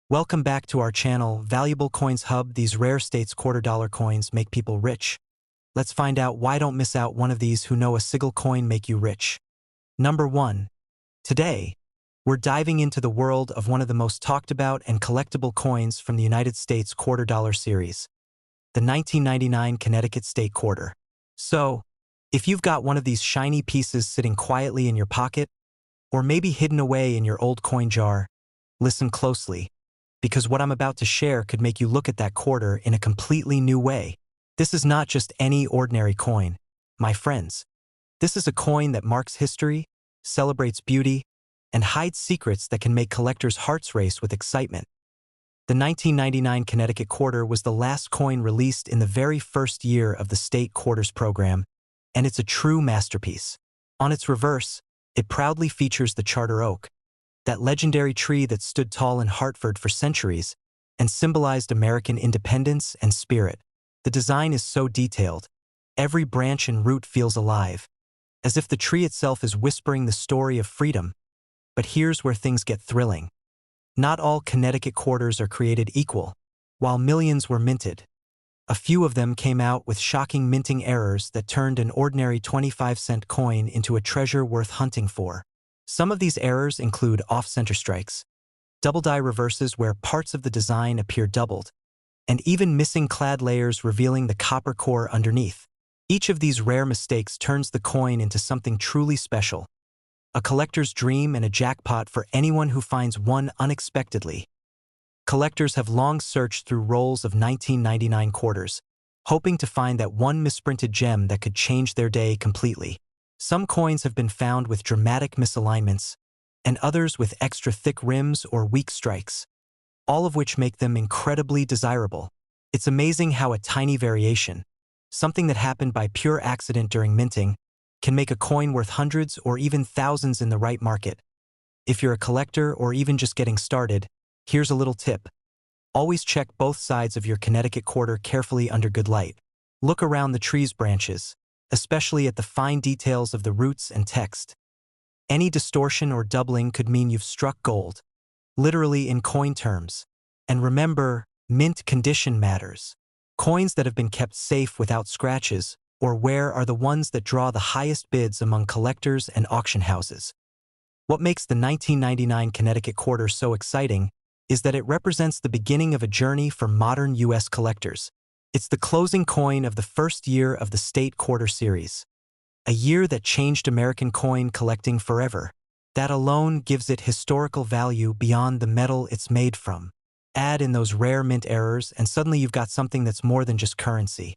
Welcome back to our channel, Valuable Coins Hub. These rare states $quarter coins make people rich. Let's find out why. Don't miss out one of these who know a single coin make you rich. Number 1. Today, we're diving into the world of one of the most talked about and collectible coins from the United States $quarter series, the 1999 Connecticut State Quarter. So, if you've got one of these shiny pieces sitting quietly in your pocket, or maybe hidden away in your old coin jar, listen closely, because what I'm about to share could make you look at that quarter in a completely new way. This is not just any ordinary coin, my friends. This is a coin that marks history, celebrates beauty, and hides secrets that can make collectors' hearts race with excitement. The 1999 Connecticut Quarter was the last coin released in the very first year of the state quarters program, and it's a true masterpiece. On its reverse, it proudly features the charter oak, that legendary tree that stood tall in Hartford for centuries and symbolized American independence and spirit. The design is so detailed, every branch and root feels alive, as if the tree itself is whispering the story of freedom. But here's where things get thrilling. Not all Connecticut quarters are created equal. While millions were minted, a few of them came out with shocking minting errors that turned an ordinary 25-cent coin into a treasure worth hunting for. Some of these errors include off-center strikes, double-die reverses where parts of the design appear doubled, and even missing clad layers revealing the copper core underneath. Each of these rare mistakes turns the coin into something truly special, a collector's dream and a jackpot for anyone who finds one unexpectedly. Collectors have long searched through rolls of 1999 quarters, hoping to find that one misprinted gem that could change their day completely. Some coins have been found with dramatic misalignments, and others with extra thick rims or weak strikes, all of which make them incredibly desirable. It's amazing how a tiny variation, something that happened by pure accident during minting, can make a coin worth hundreds or even thousands in the right market. If you're a collector or even just getting started, here's a little tip. Always check both sides of your Connecticut quarter carefully under good light. Look around the tree's branches, especially at the fine details of the roots and text. Any distortion or doubling could mean you've struck gold, literally in coin terms. And remember, mint condition matters. Coins that have been kept safe without scratches or wear are the ones that draw the highest bids among collectors and auction houses. What makes the 1999 Connecticut Quarter so exciting is that it represents the beginning of a journey for modern U.S. collectors. It's the closing coin of the first year of the State Quarter series, a year that changed American coin collecting forever. That alone gives it historical value beyond the metal it's made from. Add in those rare mint errors, and suddenly you've got something that's more than just currency.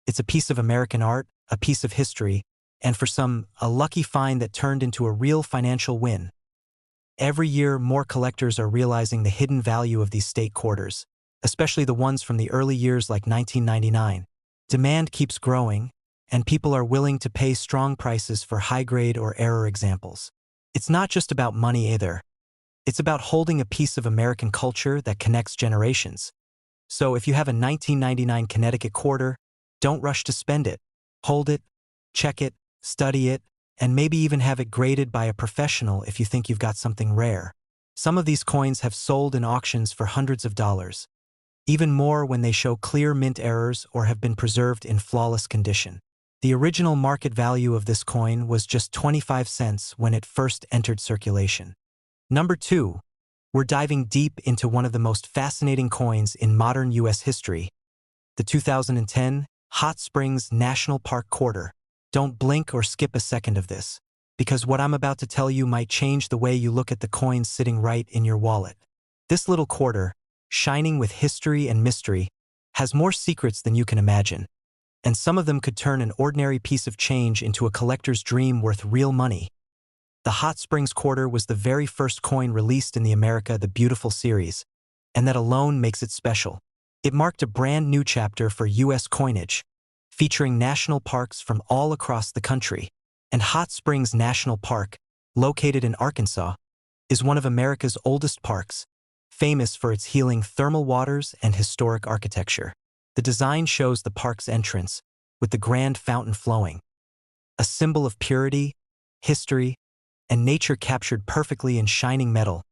It's a piece of American art, a piece of history, and for some, a lucky find that turned into a real financial win. Every year, more collectors are realizing the hidden value of these state quarters, especially the ones from the early years like 1999. Demand keeps growing, and people are willing to pay strong prices for high-grade or error examples. It's not just about money either. It's about holding a piece of American culture that connects generations. So if you have a 1999 Connecticut quarter, don't rush to spend it. Hold it, check it, study it, and maybe even have it graded by a professional if you think you've got something rare. Some of these coins have sold in auctions for hundreds of dollars, even more when they show clear mint errors or have been preserved in flawless condition. The original market value of this coin was just 25 cents when it first entered circulation. Number 2. We're diving deep into one of the most fascinating coins in modern U.S. history, the 2010 Hot Springs National Park Quarter. Don't blink or skip a second of this, because what I'm about to tell you might change the way you look at the coins sitting right in your wallet. This little quarter, shining with history and mystery, has more secrets than you can imagine, and some of them could turn an ordinary piece of change into a collector's dream worth real money. The Hot Springs Quarter was the very first coin released in the America the Beautiful series, and that alone makes it special. It marked a brand new chapter for U.S. coinage, featuring national parks from all across the country. And Hot Springs National Park, located in Arkansas, is one of America's oldest parks, famous for its healing thermal waters and historic architecture. The design shows the park's entrance, with the grand fountain flowing, a symbol of purity, history, and nature captured perfectly in shining metal.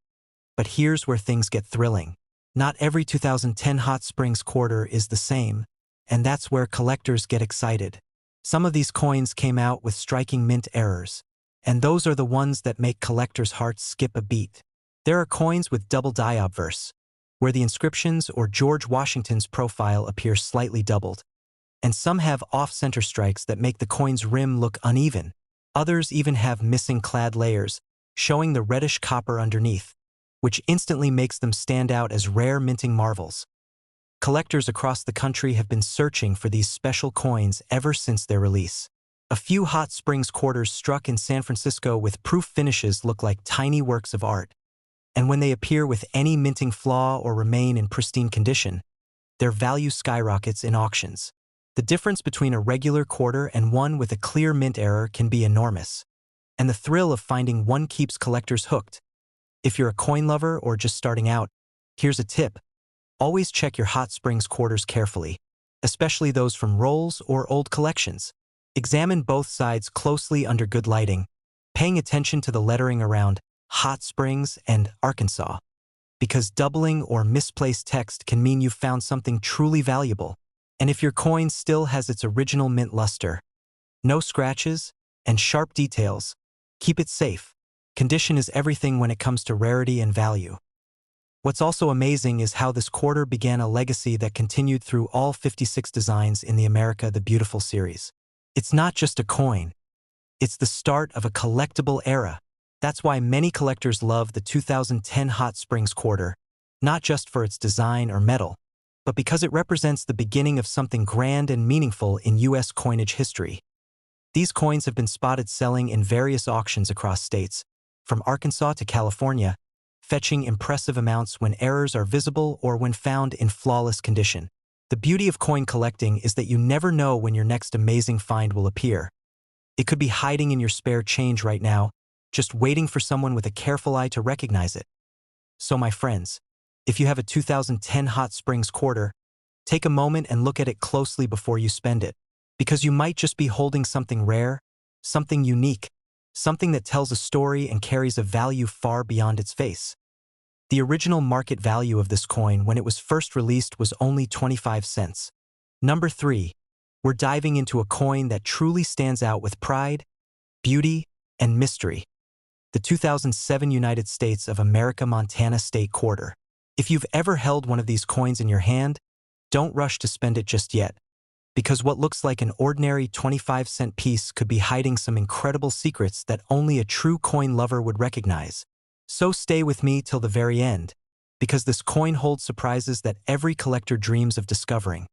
But here's where things get thrilling. Not every 2010 Hot Springs quarter is the same, and that's where collectors get excited. Some of these coins came out with striking mint errors, and those are the ones that make collectors' hearts skip a beat. There are coins with double die obverse, where the inscriptions or George Washington's profile appear slightly doubled, and some have off-center strikes that make the coin's rim look uneven. Others even have missing clad layers, showing the reddish copper underneath, which instantly makes them stand out as rare minting marvels. Collectors across the country have been searching for these special coins ever since their release. A few Hot Springs quarters struck in San Francisco with proof finishes look like tiny works of art, and when they appear with any minting flaw or remain in pristine condition, their value skyrockets in auctions. The difference between a regular quarter and one with a clear mint error can be enormous, and the thrill of finding one keeps collectors hooked. If you're a coin lover or just starting out, here's a tip. Always check your Hot Springs quarters carefully, especially those from rolls or old collections. Examine both sides closely under good lighting, paying attention to the lettering around Hot Springs and Arkansas, because doubling or misplaced text can mean you've found something truly valuable. And if your coin still has its original mint luster, no scratches, and sharp details, keep it safe. Condition is everything when it comes to rarity and value. What's also amazing is how this quarter began a legacy that continued through all 56 designs in the America the Beautiful series. It's not just a coin. It's the start of a collectible era. That's why many collectors love the 2010 Hot Springs quarter, not just for its design or metal, but because it represents the beginning of something grand and meaningful in U.S. coinage history. These coins have been spotted selling in various auctions across states, from Arkansas to California, fetching impressive amounts when errors are visible or when found in flawless condition. The beauty of coin collecting is that you never know when your next amazing find will appear. It could be hiding in your spare change right now, just waiting for someone with a careful eye to recognize it. So my friends, if you have a 2010 Hot Springs quarter, take a moment and look at it closely before you spend it, because you might just be holding something rare, something unique, something that tells a story and carries a value far beyond its face. The original market value of this coin when it was first released was only 25 cents. Number 3. We're diving into a coin that truly stands out with pride, beauty, and mystery. The 2007 United States of America Montana State Quarter. If you've ever held one of these coins in your hand, don't rush to spend it just yet, because what looks like an ordinary 25-cent piece could be hiding some incredible secrets that only a true coin lover would recognize. So stay with me till the very end, because this coin holds surprises that every collector dreams of discovering.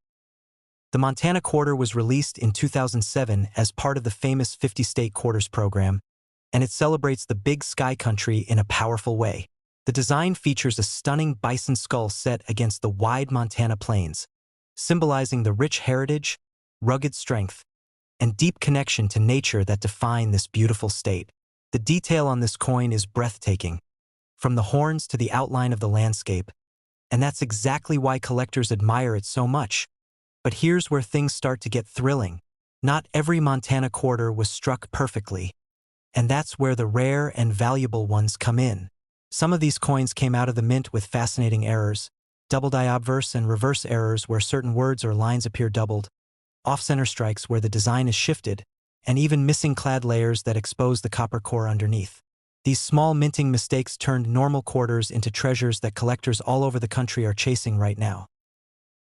The Montana Quarter was released in 2007 as part of the famous 50-state quarters program, and it celebrates the Big Sky Country in a powerful way. The design features a stunning bison skull set against the wide Montana plains, symbolizing the rich heritage, rugged strength, and deep connection to nature that define this beautiful state. The detail on this coin is breathtaking, from the horns to the outline of the landscape, and that's exactly why collectors admire it so much. But here's where things start to get thrilling. Not every Montana quarter was struck perfectly, and that's where the rare and valuable ones come in. Some of these coins came out of the mint with fascinating errors, double die obverse and reverse errors where certain words or lines appear doubled, off-center strikes where the design is shifted, and even missing clad layers that expose the copper core underneath. These small minting mistakes turned normal quarters into treasures that collectors all over the country are chasing right now.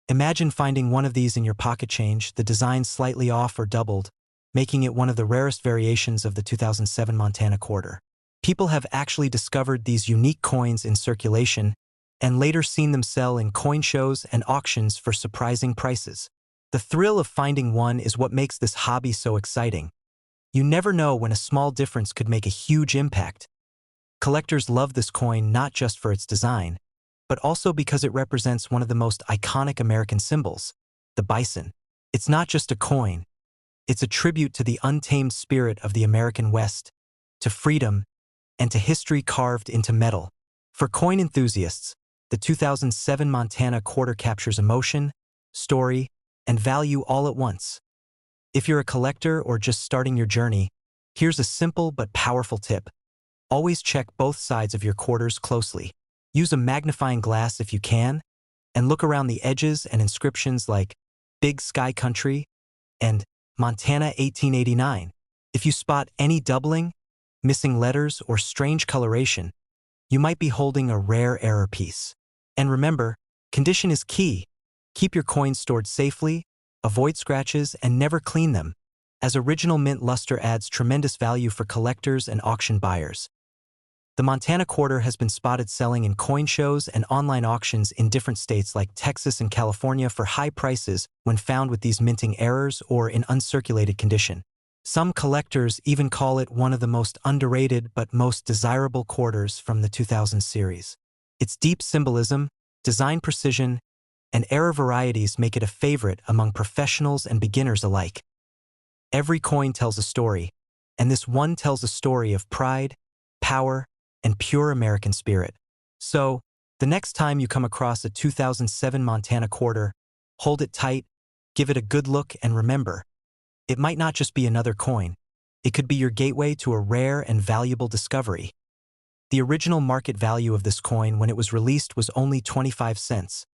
Imagine finding one of these in your pocket change, the design slightly off or doubled, making it one of the rarest variations of the 2007 Montana quarter. People have actually discovered these unique coins in circulation and later seen them sell in coin shows and auctions for surprising prices. The thrill of finding one is what makes this hobby so exciting. You never know when a small difference could make a huge impact. Collectors love this coin not just for its design, but also because it represents one of the most iconic American symbols, the bison. It's not just a coin. It's a tribute to the untamed spirit of the American West, to freedom, and to history carved into metal. For coin enthusiasts, the 2007 Montana quarter captures emotion, story, and value all at once. If you're a collector or just starting your journey, here's a simple but powerful tip. Always check both sides of your quarters closely. Use a magnifying glass if you can, and look around the edges and inscriptions like Big Sky Country and Montana 1889. If you spot any doubling, missing letters, or strange coloration, you might be holding a rare error piece. And remember, condition is key. Keep your coins stored safely, avoid scratches, and never clean them, as original mint luster adds tremendous value for collectors and auction buyers. The Montana quarter has been spotted selling in coin shows and online auctions in different states like Texas and California for high prices when found with these minting errors or in uncirculated condition. Some collectors even call it one of the most underrated but most desirable quarters from the 2000 series. Its deep symbolism, design precision, and error varieties make it a favorite among professionals and beginners alike. Every coin tells a story, and this one tells a story of pride, power, and pure American spirit. So, the next time you come across a 2007 Montana quarter, hold it tight, give it a good look, and remember, it might not just be another coin. It could be your gateway to a rare and valuable discovery. The original market value of this coin when it was released was only 25 cents.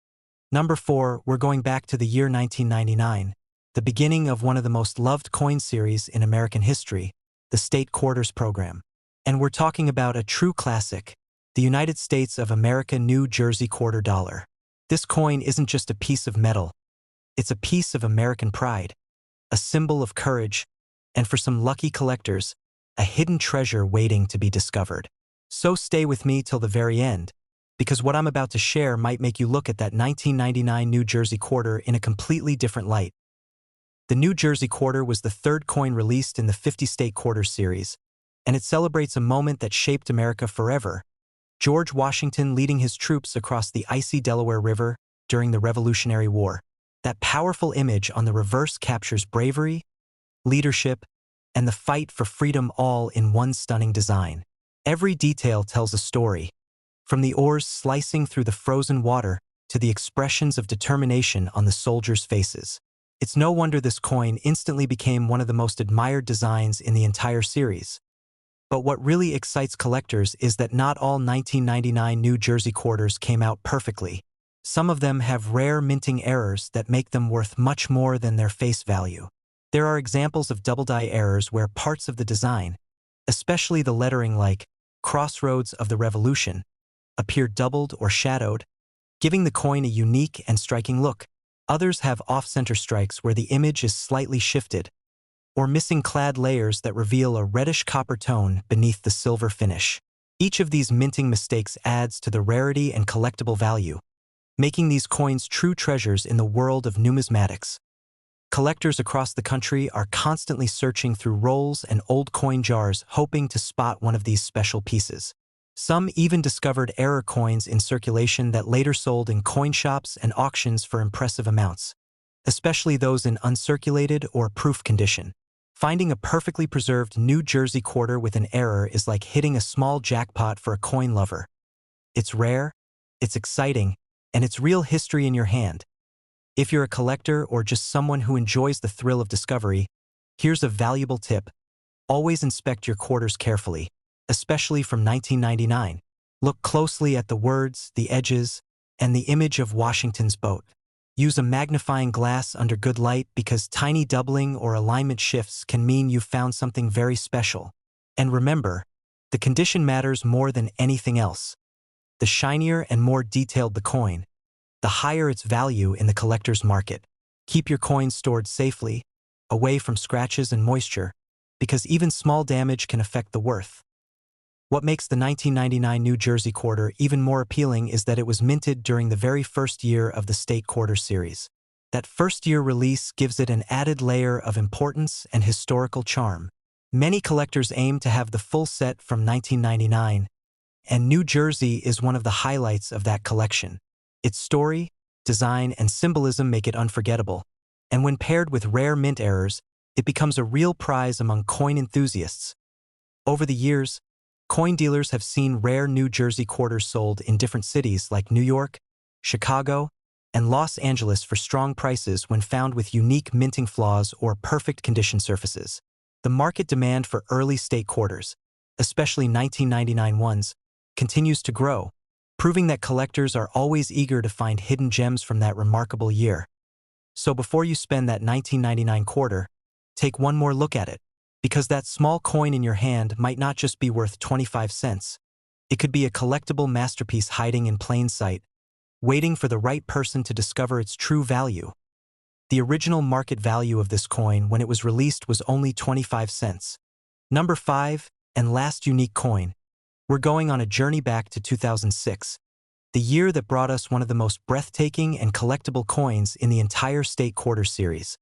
Number 4, we're going back to the year 1999, the beginning of one of the most loved coin series in American history, the State Quarters program. And we're talking about a true classic, the United States of America New Jersey quarter dollar. This coin isn't just a piece of metal. It's a piece of American pride, a symbol of courage, and for some lucky collectors, a hidden treasure waiting to be discovered. So stay with me till the very end, because what I'm about to share might make you look at that 1999 New Jersey quarter in a completely different light. The New Jersey quarter was the third coin released in the 50-state quarter series, and it celebrates a moment that shaped America forever. George Washington leading his troops across the icy Delaware River during the Revolutionary War. That powerful image on the reverse captures bravery, leadership, and the fight for freedom all in one stunning design. Every detail tells a story, from the oars slicing through the frozen water to the expressions of determination on the soldiers' faces. It's no wonder this coin instantly became one of the most admired designs in the entire series. But what really excites collectors is that not all 1999 New Jersey quarters came out perfectly. Some of them have rare minting errors that make them worth much more than their face value. There are examples of double-die errors where parts of the design, especially the lettering like Crossroads of the Revolution, appear doubled or shadowed, giving the coin a unique and striking look. Others have off-center strikes where the image is slightly shifted, or missing clad layers that reveal a reddish copper tone beneath the silver finish. Each of these minting mistakes adds to the rarity and collectible value, making these coins true treasures in the world of numismatics. Collectors across the country are constantly searching through rolls and old coin jars hoping to spot one of these special pieces. Some even discovered error coins in circulation that later sold in coin shops and auctions for impressive amounts, especially those in uncirculated or proof condition. Finding a perfectly preserved New Jersey quarter with an error is like hitting a small jackpot for a coin lover. It's rare, it's exciting, and it's real history in your hand. If you're a collector or just someone who enjoys the thrill of discovery, here's a valuable tip. Always inspect your quarters carefully, especially from 1999. Look closely at the words, the edges, and the image of Washington's boat. Use a magnifying glass under good light because tiny doubling or alignment shifts can mean you've found something very special. And remember, the condition matters more than anything else. The shinier and more detailed the coin, the higher its value in the collector's market. Keep your coins stored safely, away from scratches and moisture, because even small damage can affect the worth. What makes the 1999 New Jersey quarter even more appealing is that it was minted during the very first year of the State Quarter series. That first-year release gives it an added layer of importance and historical charm. Many collectors aim to have the full set from 1999, and New Jersey is one of the highlights of that collection. Its story, design, and symbolism make it unforgettable, and when paired with rare mint errors, it becomes a real prize among coin enthusiasts. Over the years, coin dealers have seen rare New Jersey quarters sold in different cities like New York, Chicago, and Los Angeles for strong prices when found with unique minting flaws or perfect condition surfaces. The market demand for early state quarters, especially 1999 ones, continues to grow, proving that collectors are always eager to find hidden gems from that remarkable year. So before you spend that 1999 quarter, take one more look at it, because that small coin in your hand might not just be worth 25 cents. It could be a collectible masterpiece hiding in plain sight, waiting for the right person to discover its true value. The original market value of this coin when it was released was only 25 cents. Number 5, and last unique coin. We're going on a journey back to 2006, the year that brought us one of the most breathtaking and collectible coins in the entire state quarter series,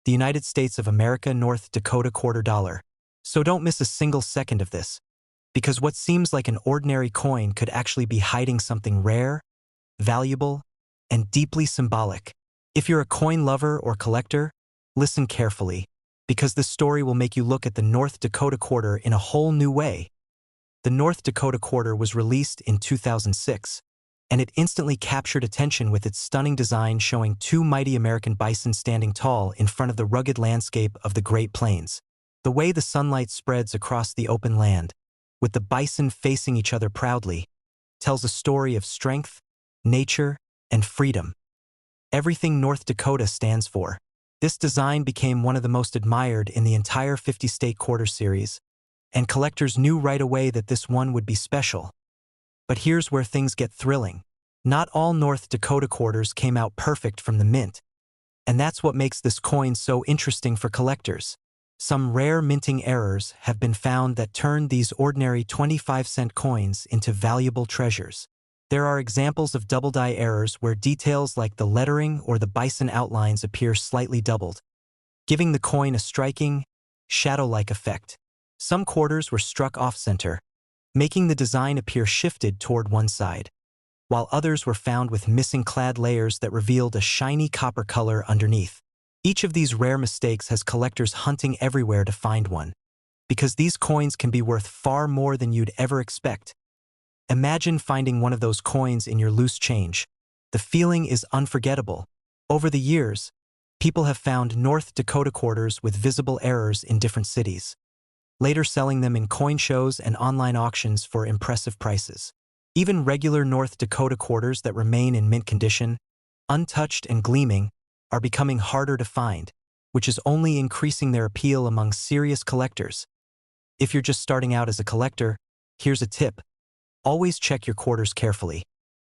the United States of America North Dakota quarter dollar. So don't miss a single second of this, because what seems like an ordinary coin could actually be hiding something rare, valuable, and deeply symbolic. If you're a coin lover or collector, listen carefully, because this story will make you look at the North Dakota quarter in a whole new way. The North Dakota quarter was released in 2006, and it instantly captured attention with its stunning design showing two mighty American bison standing tall in front of the rugged landscape of the Great Plains. The way the sunlight spreads across the open land, with the bison facing each other proudly, tells a story of strength, nature, and freedom. Everything North Dakota stands for. This design became one of the most admired in the entire 50-state quarter series, and collectors knew right away that this one would be special. But here's where things get thrilling. Not all North Dakota quarters came out perfect from the mint, and that's what makes this coin so interesting for collectors. Some rare minting errors have been found that turn these ordinary 25-cent coins into valuable treasures. There are examples of double-die errors where details like the lettering or the bison outlines appear slightly doubled, giving the coin a striking, shadow-like effect. Some quarters were struck off-center, making the design appear shifted toward one side, while others were found with missing clad layers that revealed a shiny copper color underneath. Each of these rare mistakes has collectors hunting everywhere to find one, because these coins can be worth far more than you'd ever expect. Imagine finding one of those coins in your loose change. The feeling is unforgettable. Over the years, people have found North Dakota quarters with visible errors in different cities, later selling them in coin shows and online auctions for impressive prices. Even regular North Dakota quarters that remain in mint condition, untouched and gleaming, are becoming harder to find, which is only increasing their appeal among serious collectors. If you're just starting out as a collector, here's a tip. Always check your quarters carefully,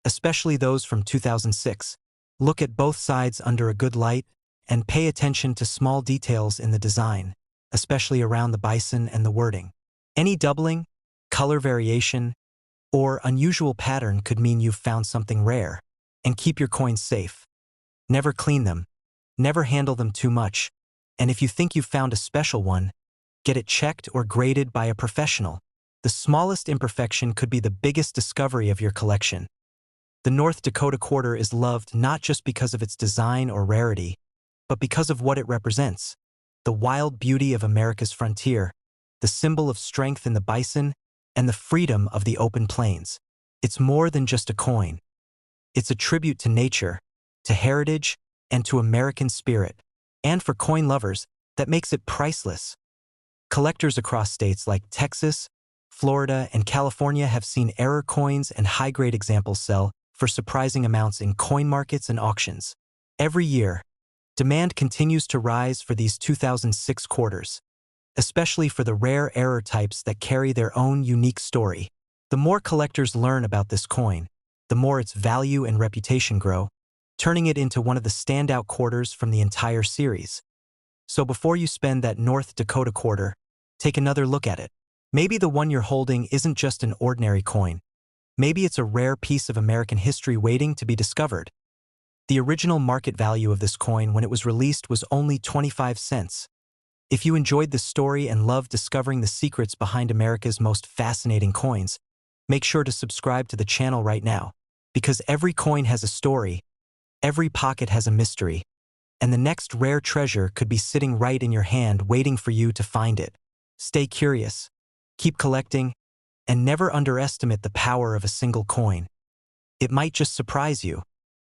especially those from 2006. Look at both sides under a good light and pay attention to small details in the design, especially around the bison and the wording. Any doubling, color variation, or unusual pattern could mean you've found something rare. And keep your coins safe. Never clean them. Never handle them too much. And if you think you've found a special one, get it checked or graded by a professional. The smallest imperfection could be the biggest discovery of your collection. The North Dakota quarter is loved not just because of its design or rarity, but because of what it represents. The wild beauty of America's frontier, the symbol of strength in the bison, and the freedom of the open plains. It's more than just a coin. It's a tribute to nature, to heritage, and to American spirit. And for coin lovers, that makes it priceless. Collectors across states like Texas, Florida, and California have seen error coins and high-grade examples sell for surprising amounts in coin markets and auctions. Every year, demand continues to rise for these 2006 quarters, especially for the rare error types that carry their own unique story. The more collectors learn about this coin, the more its value and reputation grow, turning it into one of the standout quarters from the entire series. So before you spend that North Dakota quarter, take another look at it. Maybe the one you're holding isn't just an ordinary coin. Maybe it's a rare piece of American history waiting to be discovered. The original market value of this coin when it was released was only 25 cents. If you enjoyed this story and love discovering the secrets behind America's most fascinating coins, make sure to subscribe to the channel right now, because every coin has a story, every pocket has a mystery, and the next rare treasure could be sitting right in your hand waiting for you to find it. Stay curious, keep collecting, and never underestimate the power of a single coin. It might just surprise you.